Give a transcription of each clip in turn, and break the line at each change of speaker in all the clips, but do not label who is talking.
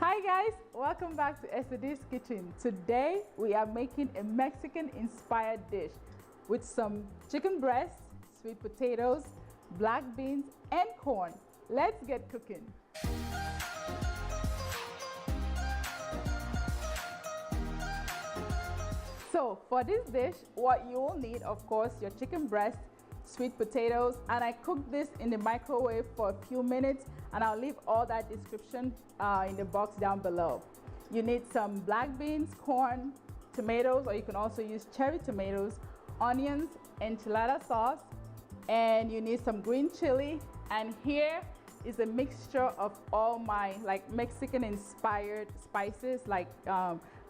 Hi guys, welcome back to EstherDees kitchen. Today we are making a Mexican inspired dish with some chicken breasts, sweet potatoes, black beans and corn. Let's get cooking. So for this dish, what you will need, of course, your chicken breast, sweet potatoes, and I cooked this in the microwave for a few minutes, and I'll leave all that description in the box down below. You need some black beans, corn, tomatoes, or you can also use cherry tomatoes, onions, enchilada sauce, and you need some green chili. And here is a mixture of all my Mexican inspired spices like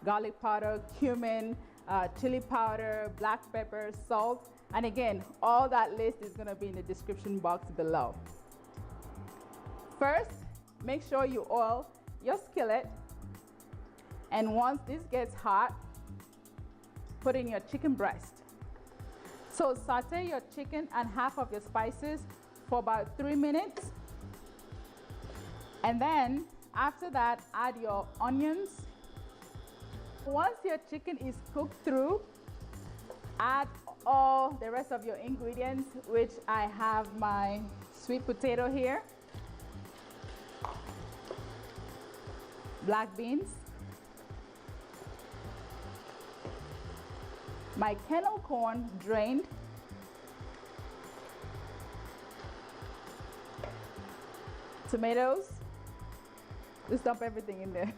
garlic powder, cumin, chili powder, black pepper, salt. And again, all that list is going to be in the description box below. First, make sure you oil your skillet, and once this gets hot, put in your chicken breast. So saute your chicken and half of your spices for about 3 minutes, and then after that add your onions. Once your chicken is cooked through, add all the rest of your ingredients, which I have my sweet potato here, black beans, my kernel corn drained, tomatoes. Just dump everything in there.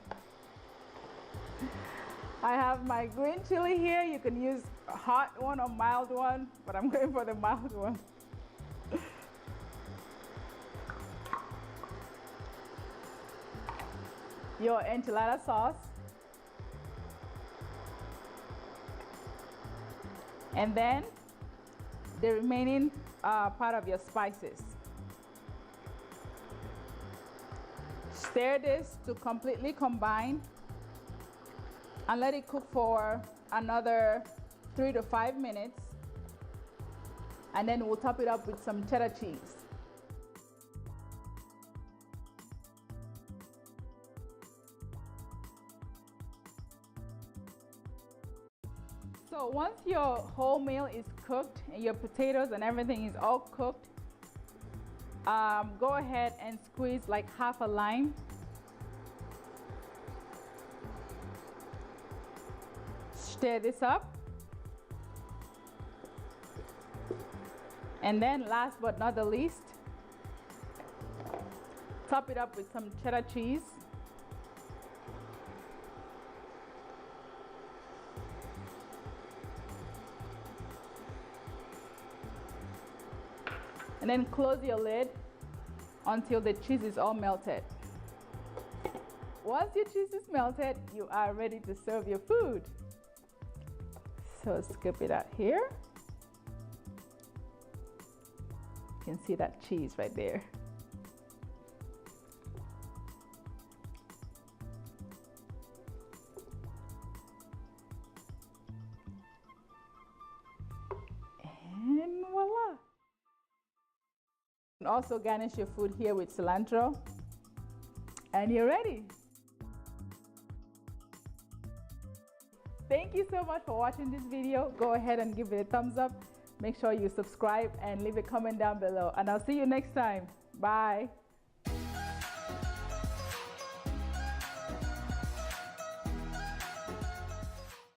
I have my green chili here. You can use a hot one or mild one, but I'm going for the mild one. Your enchilada sauce. And then the remaining part of your spices. Stir this to completely combine and let it cook for another 3 to 5 minutes, and then we'll top it up with some cheddar cheese. So once your whole meal is cooked and your potatoes and everything is all cooked, go ahead and squeeze like half a lime. Stir this up, and then last but not the least, top it up with some cheddar cheese. And then close your lid until the cheese is all melted. Once your cheese is melted, you are ready to serve your food. So scoop it out here. You can see that cheese right there. And voila. You can also garnish your food here with cilantro, and you're ready. Thank you so much for watching this video. Go ahead and give it a thumbs up. Make sure you subscribe and leave a comment down below. And I'll see you next time. Bye.